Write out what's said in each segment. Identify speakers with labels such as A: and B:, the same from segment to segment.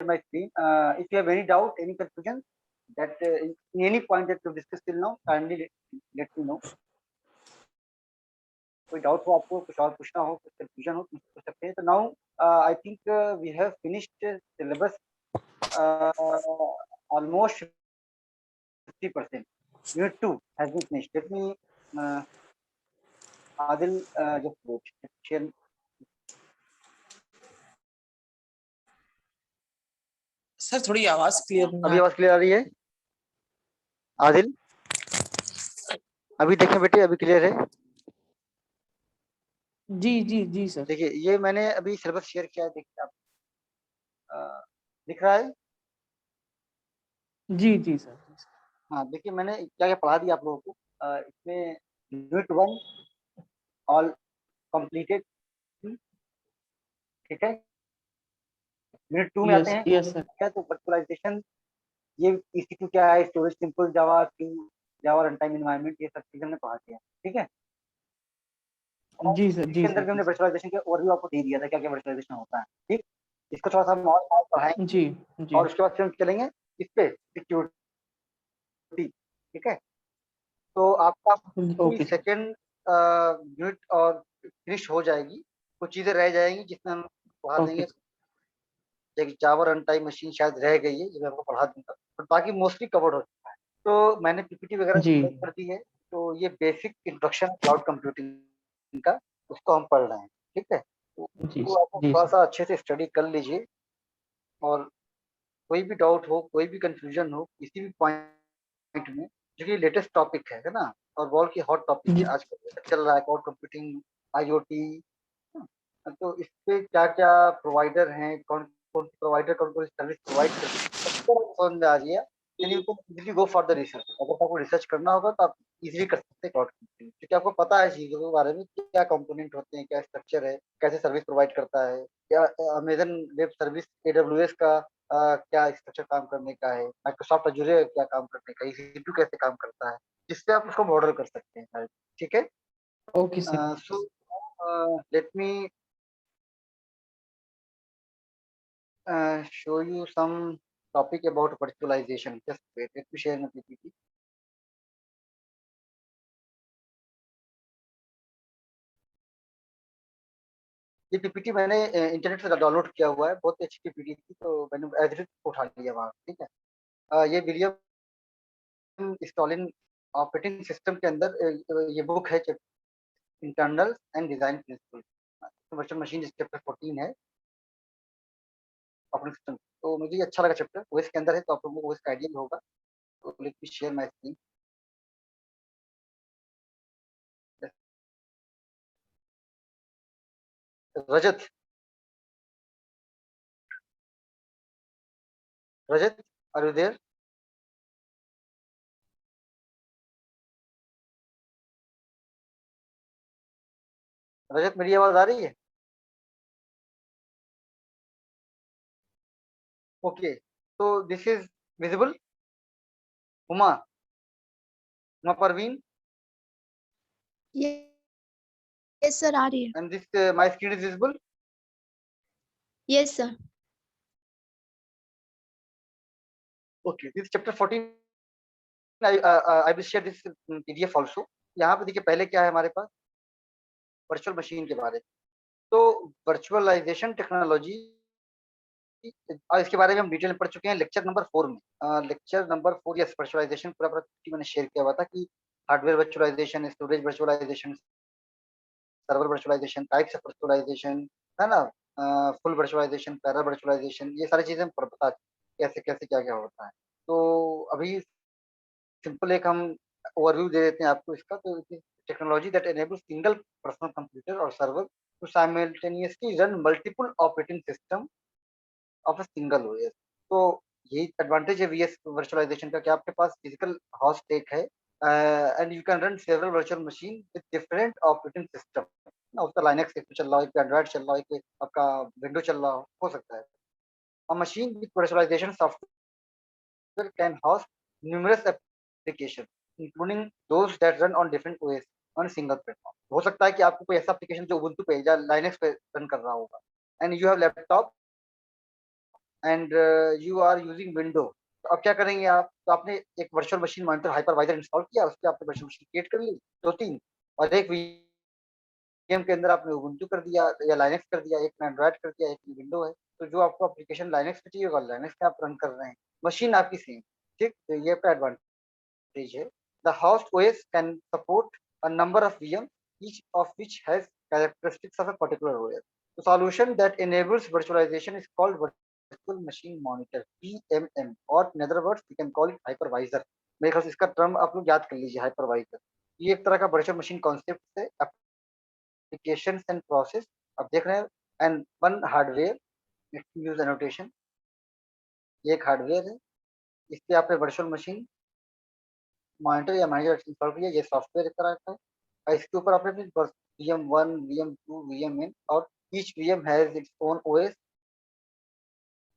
A: my screen. If you have any doubt, any confusion that in any point that you discussed till now, kindly let me know. कोई doubt हो आपको, कुछ और पूछना हो, कुछ कंफ्यूजन हो, पूछ सकते हैं. तो now I think we have finished syllabus almost 50%. Unit 2 has been finished. Let me Adil just share.
B: Sir थोड़ी आवाज क्लियर नहीं.
A: अभी आवाज क्लियर आ रही है आदिल? अभी देखें बेटे, अभी क्लियर है?
B: जी जी जी सर.
A: देखिए, ये मैंने अभी सिलेबस शेयर किया है, देखिए आप दिख रहा है?
B: जी जी सर.
A: हाँ, देखिए मैंने क्या क्या पढ़ा दिया आप लोगों को. इसमें यूनिट 1 ऑल कंप्लीटेड. ठीक है. यूनिट 2 में आते हैं.
B: Yes sir.
A: क्या तो वर्चुअलाइजेशन, ये EC2 क्या है, स्टोरेज सिंपल जावा क्यू, जावा रन टाइम एनवायरनमेंट, ये सब चीजें हमने पढ़ा दिया. ठीक है.
B: जी सर.
A: इसके अंदर भी हमने वर्चुअलाइजेशन के ओवरव्यू आपको दे दिया था, क्या क्या वर्चुअलाइजेशन होता है. ठीक. इसको थोड़ा सा हम और पढ़ाएंगे.
B: जी जी.
A: और उसके बाद फिर हम चलेंगे इस पे सिक्योरिटी. ठीक है. तो आपका
B: ओके.
A: सेकंड यूनिट और फिनिश हो जाएगी. कुछ चीजें रह जाएंगी जिसमें हम पढ़ा देंगे. जावा रन टाइम मशीन शायद रह गई है, ये मैं आपको पढ़ा दूंगा, बट बाकी मोस्टली कवर्ड हो चुका है. तो मैंने पीपीटी वगैरह कर दी है. तो ये बेसिक इंट्रोडक्शन क्लाउड कंप्यूटिंग का, उसको हम पढ़ रहे हैं. ठीक है. तो उसको आप थोड़ा सा अच्छे से स्टडी कर लीजिए. और कोई भी डाउट हो, कोई भी कंफ्यूजन हो किसी भी पॉइंट में, जो कि लेटेस्ट टॉपिक है ना, और वर्ल्ड की हॉट टॉपिक है, आजकल चल रहा है क्लाउड कंप्यूटिंग, IoT. तो इस पे क्या क्या प्रोवाइडर हैं, कौन कौन प्रोवाइडर कौन कौन सर्विस प्रोवाइड करते हैं, समझ में आ रही है. Then you can easily go for the research. अगर आपको रिसर्च करना होगा तो आप इजीली कर सकते हैं क्लाउड कंप्यूटिंग, क्योंकि आपको पता है चीजों के बारे में, क्या कंपोनेंट होते हैं, क्या स्ट्रक्चर है, कैसे सर्विस प्रोवाइड करता है, या अमेजन वेब सर्विस AWS का क्या स्ट्रक्चर काम करने का है, माइक्रोसॉफ्ट अजूर क्या काम करने का, EC2 कैसे काम करता है, जिससे आप उसको मॉडल कर सकते हैं. ठीक है.
B: Okay sir.
A: So let me show you some topic about virtualization. Just wait, let me share my PPT. ये PPT मैंने इंटरनेट से डाउनलोड किया हुआ है, बहुत अच्छी PPT थी, तो मैंने एज इट इज उठा लिया वहाँ. ठीक है. ये विलियम स्टॉलिन ऑपरेटिंग सिस्टम के अंदर ये बुक है, internal and design principle. Virtual machine chapter 14 है ऑपरेटिंग सिस्टम. तो मुझे अच्छा लगा चैप्टर, ओएस के अंदर है, तो आप लोगों को ओएस का आइडिया होगा. तो let me share my screen. Rajat, are you there? Rajat, मेरी आवाज आ रही है? ओके. तो this is visible. Uma Parveen.
C: Yes sir, आ रही है.
A: And this my screen is visible.
C: Yes sir.
A: Okay. This chapter 14. I will share this PDF also. यहाँ पे देखिए पहले क्या है हमारे पास, वर्चुअल मशीन के बारे में. तो वर्चुअलाइजेशन टेक्नोलॉजी, और इसके बारे में हम डिटेल में पढ़ चुके हैं लेक्चर नंबर 4 में. लेक्चर नंबर 4 यस, वर्चुअलाइजेशन पूरा मैंने शेयर किया हुआ था कि hardware virtualization, storage virtualization, server virtualization, types of virtualization, है ना, फुल वर्चुअलाइजेशन, पैरा वर्चुअलाइजेशन, ये सारी चीजें पता कैसे कैसे क्या क्या होता है. तो अभी सिंपल एक हम ओवरव्यू दे देते हैं आपको इसका. तो technology that enable single personal computer और server to simultaneously run multiple operating system of a single OS. तो यही एडवांटेज है VS वर्चुअलाइजेशन का, कि आपके पास फिजिकल होस्ट एक है, and you can run several virtual machine with different operating system. ना उसका लाइनक्स एक चल रहा हो, एक एंड्रॉइड चल रहा हो, एक आपका विंडो चल रहा हो सकता है. A machine with virtualization software can host numerous application including those that run on different OS on single platform. हो सकता है कि आपको कोई ऐसा एप्लीकेशन जो उबुंटू पे या लाइनक्स पे रन कर रहा होगा, and you have laptop and you are using window, तो अब क्या करेंगे आप, तो आपने एक virtual machine monitor hypervisor install किया, उसके आपने वर्चुअल मशीन क्रिएट कर ली 2-3, और एक वीएम के अंदर आपने उबुंटू कर दिया या लाइनेक्स कर दिया, एक में एंड्रॉइड कर दिया, एक में विंडो है। तो जो आपको एप्लीकेशन लाइनेक्स पे चाहिए होगा लाइनेक्स में आप रन कर रहे हैं, मशीन आपकी सेम। ठीक, तो ये आपका एडवांटेज है। The host OS can support a number of VM, each of which has characteristics of a particular OS. The solution that enables virtualization is called virtual machine monitor, VMM, or in other words we can call it hypervisor. मेरे ख्याल से इसका term आप लोग याद कर लीजिए, hypervisor. ये एक तरह का वर्चुअल मशीन कॉन्सेप्ट है, एप्लीकेशंस एंड प्रोसेस आप देख रहे हैं, and one hardware, use annotation, ये एक हार्डवेयर है, इस पे आपने वर्चुअल मशीन मॉनिटर या मैनेजर इंस्टॉल किया, ये सॉफ्टवेयर एक तरह का है, और इसके ऊपर आपने VM1, VM2, VMN, और each VM has its own OS,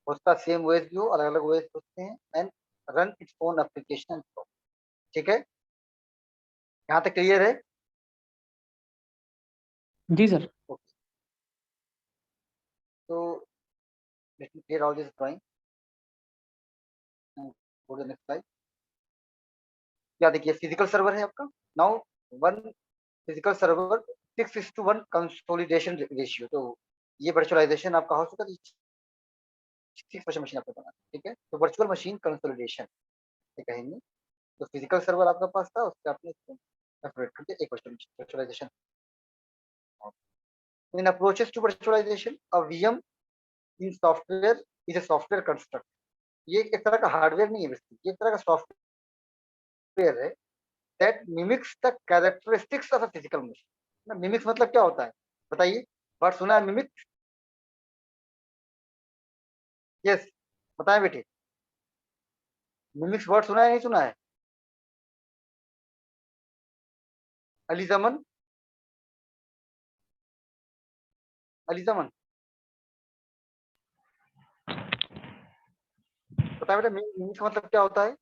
A: उसका सेम ओएस भी हो, अलग अलग ओएस होते हैं, and run its own application. ठीक है, यहाँ तक क्लियर है?
B: जी सर।
A: ओके, तो let me clear all this drawing, go to next slide. क्या देखिए, फिजिकल सर्वर है आपका now, one physical server 6:1 consolidation ratio, तो ये वर्चुअलाइजेशन आपका हो चुका है, 6 वर्चुअल मशीन आपका बना, ठीक है, तो वर्चुअल मशीन कंसोलिडेशन कहेंगे। तो फिजिकल सर्वर आपका पास था, उससे आपने सेपरेट करके एक virtualization. In approaches to virtualization, a VM in software is a software construct, ये एक तरह का हार्डवेयर नहीं है, बेसिकली ये एक तरह का सॉफ्टवेयर है that mimics the characteristics of a physical machine. Mimics मतलब क्या होता है बताइए, वर्ड सुना है मिमिक्स? यस, बताएं बेटे, मिमिक्स वर्ड सुना है नहीं सुना है? अली जमन, अली जमन बताएं बेटा, मिमिक्स मतलब क्या होता है?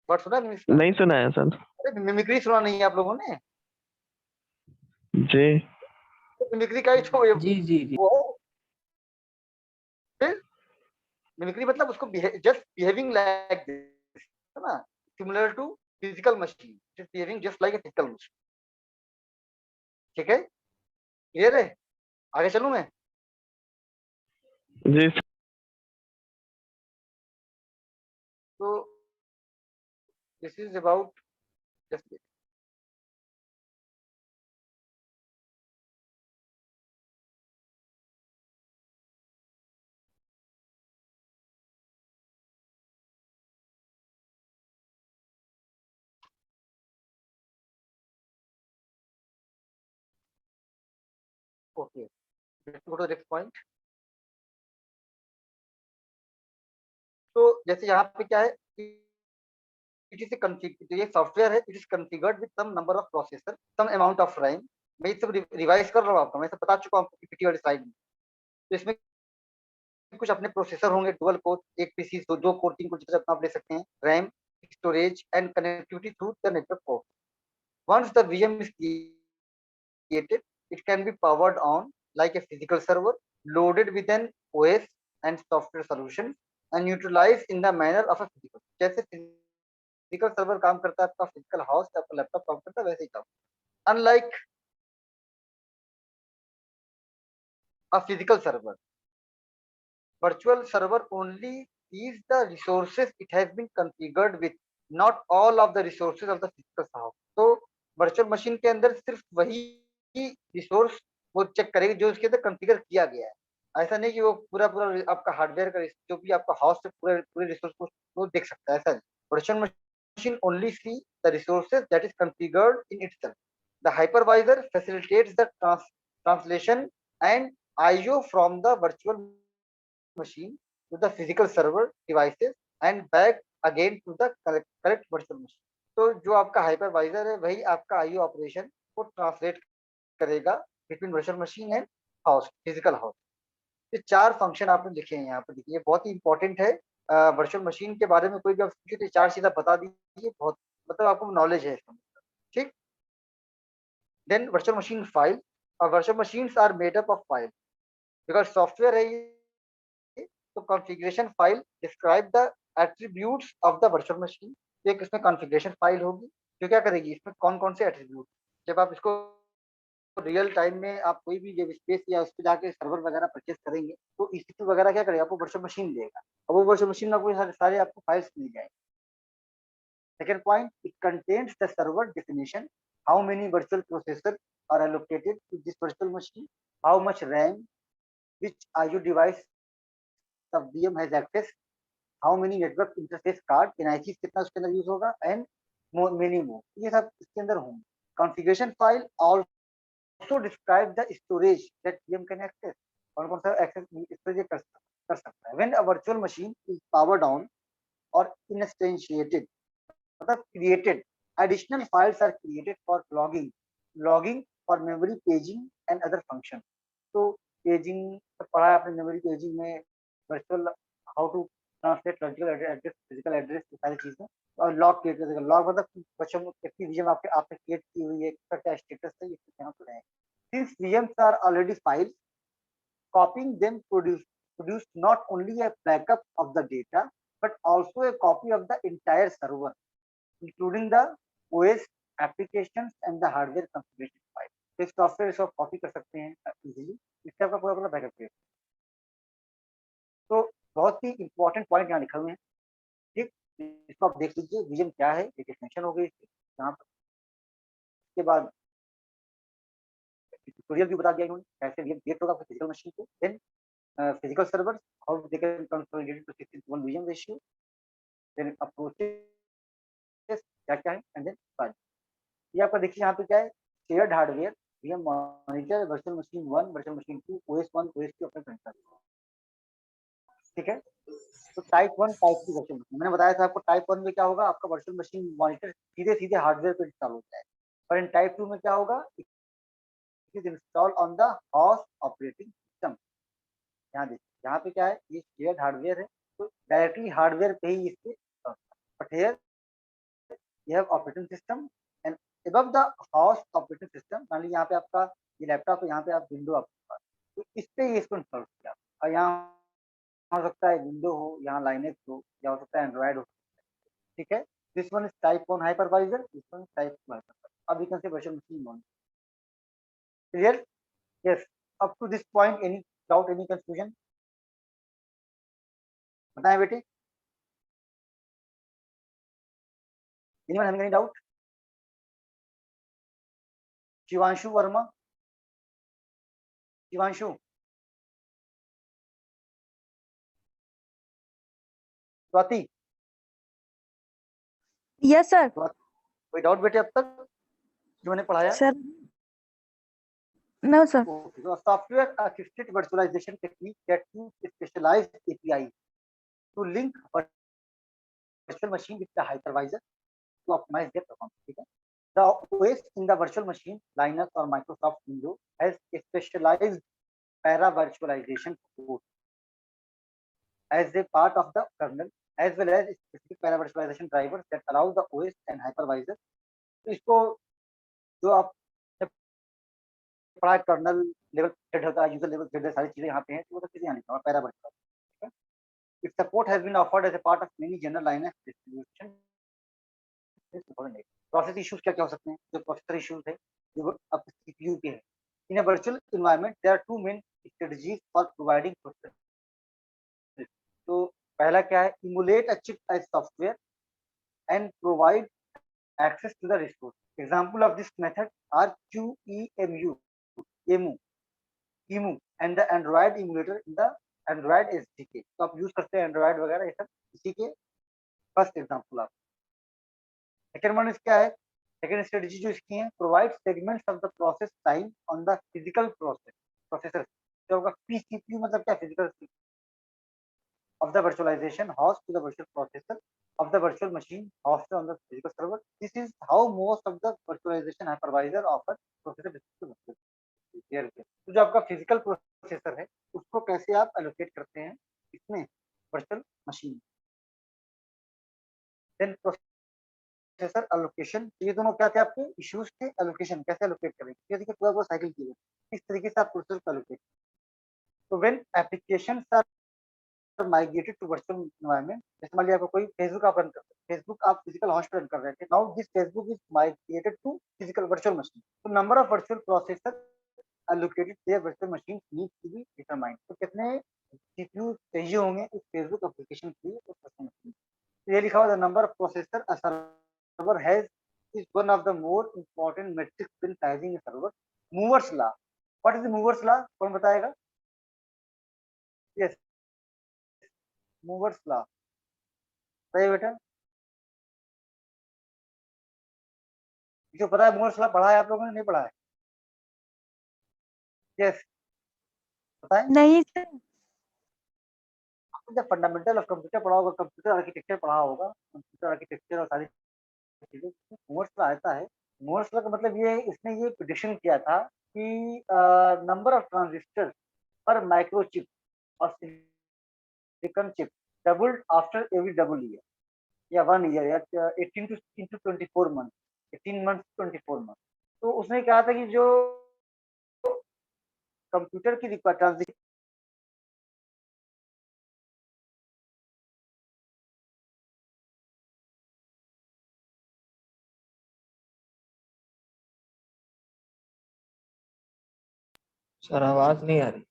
A: वर्ड सुना है मिमिक्स का?
D: नहीं सुना है सर।
A: अरे मिमिक्री सुना नहीं है आप लोगों ने?
D: जी।
A: तो मिमिक्री का ही तो ये
B: जी जी जी।
A: वो मिमिक्री मतलब उसको जस्ट बिहेविंग लाइक दिस, है ना, similar to physical machine, just behaving just like a physical machine. ठीक है, क्लियर है? आगे चलूं मैं?
D: जी
A: तो this is about just, okay, go to next point. तो जैसे यहाँ पे क्या है, इट इज तो ये सॉफ्टवेयर है, it is configured with some number of processor, some amount of RAM. मैं ये सब रिवाइज कर रहा हूँ आपको, मैं सब बता चुका हूँ पीपीटी वाली स्लाइड में। तो इसमें कुछ अपने प्रोसेसर होंगे, डुअल कोर, एक पीसी, दो कोर, तीन कोर, जितना आप ले सकते हैं, RAM, storage and connectivity through the network port. Once the VM is created, it can be powered on like a physical server, loaded with an OS and software solution, and utilized in the manner of a physical। जैसे physical server काम करता है आपका physical house, आपका laptop काम करता है, वैसे ही काम। Unlike a physical server, virtual server only is the resources it has been configured with, not all of the resources of the physical house। तो वर्चुअल मशीन के अंदर सिर्फ वही रिसोर्स वो चेक करेगी जो उसके अंदर कॉन्फ़िगर किया गया है। ऐसा नहीं कि वो पूरा पूरा आपका हार्डवेयर का जो भी आपका हाउस है पूरे पूरे रिसोर्स को वो देख सकता है, ऐसा नहीं। Virtual machine only see the resources that is configured in itself. The hypervisor facilitates the translation and IO from the virtual machine to the physical server devices and back again to the correct virtual machine। तो जो आपका hypervisor है वही आपका IO operation को translate करेगा between virtual machine and house, physical house. ये चार फंक्शन आपने लिखे हैं यहाँ पर, देखिए बहुत ही इंपॉर्टेंट है। वर्चुअल मशीन के बारे में कोई भी आप पूछे तो चार चीजें बता दीजिए, बहुत मतलब आपको नॉलेज है इसका। ठीक, देन वर्चुअल मशीन फाइल, और virtual machines are made up of file, because software है ये, तो configuration file describe the attributes of the virtual machine. एक इसमें कॉन्फ़िगरेशन फाइल होगी जो क्या करेगी, इसमें कौन-कौन से एट्रीब्यूट, जब आप इसको रियल टाइम में आप कोई भी जब स्पेस या उस पे जाके सर्वर वगैरह परचेज़ करेंगे, तो ईसी2 वगैरह क्या करेगा, आपको वर्चुअल मशीन देगा और वो वर्चुअल मशीन में आपको सारे आपको फाइल्स मिल जाएँगे। Second point, it contains the server definition, how many virtual processors are allocated to this virtual machine, how much RAM, which IO device the VM has access, how many network interface card, NICs कितना उसके अंदर use होगा, and many more. ये सब इसके अंदर होंगे. Configuration file also describe the storage that VM can access. कौन-कौन सा access storage कर सकता है. When a virtual machine is powered on or instantiated, मतलब created, additional files are created for logging for memory paging and other functions. तो paging पढ़ा है आपने, memory paging में virtual how to translate logical address, physical address, ये सारी चीजें, और log create करेगा. log मतलब बच्चों कितनी VM आपने create की हुई है, इसका क्या status है, ये यहाँ पर है. Since VMs are already files, copying them produce not only a backup of the data but also a copy of the entire server, including the OS, applications and the hardware configuration file. तो इस software इसको copy कर सकते हैं easily, इससे आपका पूरा backup create. तो बहुत ही इंपॉर्टेंट पॉइंट यहाँ लिखे हुए हैं, ठीक, इसको आप देख लीजिए. विजन क्या है, एक डेफिनेशन हो गई इसकी यहाँ पर. इसके बाद ट्यूटोरियल भी बता दिया इन्होंने कैसे विजन क्रिएट होगा फिजिकल मशीन पे. Then physical server, how they can consolidate to 6:1 vision ratio. Then approaches क्या है, एंड देन फाइल. ये आपका देखिए यहाँ पे क्या है, shared hardware, VM monitor, virtual machine 1, virtual machine 2, OS 1, OS 2 अपने कंट्रोल. ठीक है. तो टाइप 1, टाइप 2 वर्चुअल मशीन मैंने बताया था आपको. टाइप 1 में क्या होगा, आपका वर्चुअल मशीन मॉनिटर सीधे हार्डवेयर पे इंस्टॉल होता है, और इन टाइप 2 में क्या होगा, it is install on the host operating system. यहाँ देखिए, यहाँ पे क्या है, ये शेयर्ड हार्डवेयर है, तो डायरेक्टली हार्डवेयर पे ही इसके, but here you have operating system and above the host operating system. मान लीजिए यहाँ पे आपका ये लैपटॉप है, यहाँ पे आप विंडो आपके पास, तो इस पे ये इसको इंस्टॉल किया, और यहाँ हो सकता है विंडो हो, यहाँ लाइनेक्स हो, या हो सकता है एंड्रॉइड हो. ठीक है. This one is type 1 hypervisor, this one is type 2 hypervisor. अब you can say virtual machine 1. Clear? Yes. Up to this point any doubt, any confusion बताएं बेटे. Anyone having any doubt? Shivanshu Verma, Shivanshu, Swati,
E: yes sir.
A: कोई doubt बेटे अब तक जो मैंने पढ़ाया?
E: Sir no sir.
A: Software assisted virtualization technique that use specialized API to link virtual machine with the hypervisor to optimize their performance. ठीक है. The OS in the virtual machine, Linux or Microsoft Windows, has a specialized para virtualization support as a part of the kernel, as well as specific para virtualization drivers that allow the OS and hypervisor. तो इसको जो आप पढ़ा, kernel level thread होता है, user level thread, सारी चीजें यहाँ पे हैं, तो वो सब चीजें यहाँ लिखा हुआ पैरा वर्चुअल. ठीक है. Its support has been offered as a part of many general Linux distribution. Process issues क्या क्या हो सकते हैं, जो प्रोसेसर इश्यूज है, जो अब सीपीयू के हैं. In a virtual environment there are two main strategies for providing process. तो पहला क्या है, emulate a chip as software and provide access to the resource. Example of this method are QEMU, EMU and the Android emulator in the Android SDK. तो आप use करते हैं Android वगैरह, ये सब इसी के फर्स्ट एग्जांपल. आप सेकंड वन क्या है, सेकंड स्ट्रेटजी जो इसकी है, provide segments of the process time on the physical processor. जो होगा पीसीपीयू मतलब क्या, physical of the virtualization host to the virtual processor of the virtual machine hosted on the physical server. This is how most of the virtualization hypervisor offer processor distributed. तो जो आपका physical processor है, उसको कैसे आप allocate करते हैं इसमें virtual machine. Then processor allocation, ये दोनों क्या थे आपके इश्यूज थे. एलोकेशन कैसे एलोकेट करेंगे, ये देखिए पूरा साइकिल की है, इस तरीके से आप प्रोसेसर को एलोकेट. तो when applications are migrated to virtual environment. जैसे मान लिया आपको कोई फेसबुक आप रन कर रहे हैं, फेसबुक आप फिजिकल होस्ट रन कर रहे थे, now this Facebook is migrated to physical virtual machine. तो number of virtual processor allocated their virtual machines needs to be determined. तो कितने CPU चाहिए होंगे इस फेसबुक एप्लीकेशन के लिए उस वर्चुअल मशीन. तो ये लिखा हुआ the number of processor a server has is one of the more important metrics in sizing a server. Moore's law. What is the Moore's law? कौन बताएगा? Yes, Moore's law. सही बेटा. जो पता है Moore's law पढ़ा है आप लोगों ने, नहीं पढ़ा है? Yes. बताएं.
C: नहीं सर.
A: जब फंडामेंटल ऑफ कंप्यूटर पढ़ा होगा, कंप्यूटर आर्किटेक्चर पढ़ा होगा, कंप्यूटर आर्किटेक्चर और सारी चीजें, Moore's law आता है. Moore's law का मतलब ये है, इसने ये प्रेडिक्शन किया था कि नंबर ऑफ ट्रांजिस्टर पर माइक्रोचिप और silicon chip doubled after every double year या 1 ईयर या 18 to 24 मंथ, 18 मंथ 24 मंथ. तो उसने कहा था कि जो कंप्यूटर की ट्रांजिस्टर
B: सर आवाज नहीं आ रही.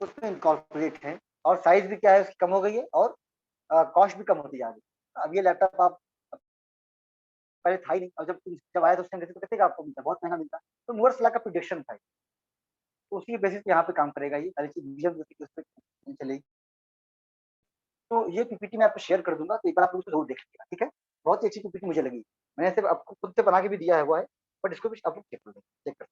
A: उसमें इनकॉर्पोरेट है और साइज भी क्या है उसकी कम हो गई है और कॉस्ट भी कम होती जा रही है. अब ये लैपटॉप आप पहले था ही नहीं, और जब आया तो उस टाइम कैसे आपको मिलता, बहुत महंगा मिलता. तो मूर्स लॉ का प्रेडिक्शन था, तो उसी बेसिस पे यहाँ पे काम करेगा ये सारी चीज उस पर चलेगी. तो ये पीपीटी मैं आपको शेयर कर दूंगा, तो एक बार आप लोग उसको जरूर देखिएगा. ठीक है, बहुत ही अच्छी पीपीटी मुझे लगी. मैंने सिर्फ आपको खुद से बना के भी दिया है हुआ है, बट इसको भी आप लोग चेक कर